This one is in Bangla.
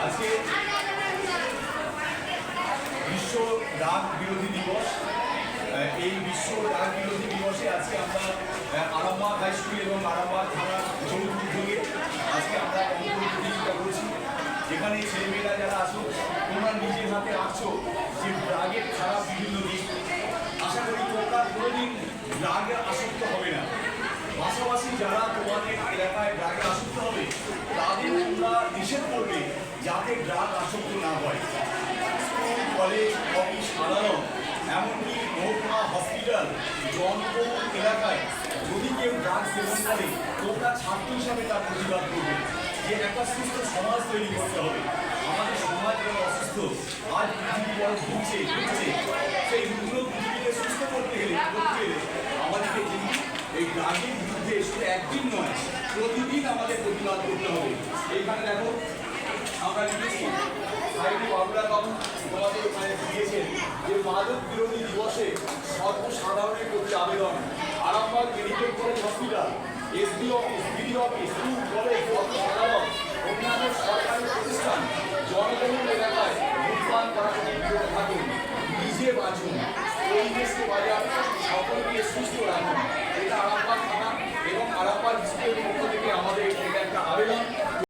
আজকে বিশ্ব ড্রাগ বিরোধী দিবস। এই বিশ্ব ড্রাগ বিরোধী দিবসে আজকে আমরা আরামবাগ হাই স্কুল এবং আরামবাগ থানার যৌথ উদ্যোগে আজকে আমরা অঙ্ক প্রতিযোগিতা করছি, যেখানে ছেলেমেয়েরা যারা আছো তোমরা নিজের হাতে আঁকছো যে ড্রাগের খারাপ বিভিন্ন দিক। আশা করি তোমরা কোনোদিন ড্রাগে আসক্ত হবে না। পাশাপাশি যারা তোমাদের এলাকায় ড্রাগে আসক্ত হবে তাদের তোমরা নিষেধ করবে যাতে ড্রাগ আসক্ত না হয়। স্কুল, কলেজ, অফিস, আদালত, এমনকি মহকুমা হসপিটাল, জনবহুল এলাকায় যদি কেউ ড্রাগ সেবন করে তোমরা ছাত্র হিসাবে তার প্রতিবাদ করবে যে একটা সুস্থ সমাজ তৈরি করতে হবে। আমাদের সমাজ যেন অসুস্থ, আজ পৃথিবী বড় ঘুরছে সেই রুগ্ন পৃথিবীকে সুস্থ করতে গেলে আমাদেরকে কিন্তু এই ড্রাগের বিরুদ্ধে শুধু একদিন নয়, প্রতিদিন আমাদের প্রতিবাদ করতে হবে। এইখানে দেখো আমরা লিখেছি, সাহিত্য বাবুরা বাবু তোমাদের দিয়েছেন যে মাদক বিরোধী দিবসে সর্বসাধারণের প্রতি আবেদন। Arambagh medical college hospital, SD office, BD office, school, college, আদালত, অন্যান্য সরকারি প্রতিষ্ঠান, জনবহুল এলাকায় ধূমপান করা থেকে বিরত থাকুন, নিজে বাঁচুন, পরিবেশকে বজায় রাখুন, সকলকে সুস্থ রাখুন। এটা আরামবাগ থানা এবং আরামবাগ স্কুলের পক্ষ থেকে আমাদের এটা একটা আবেদন।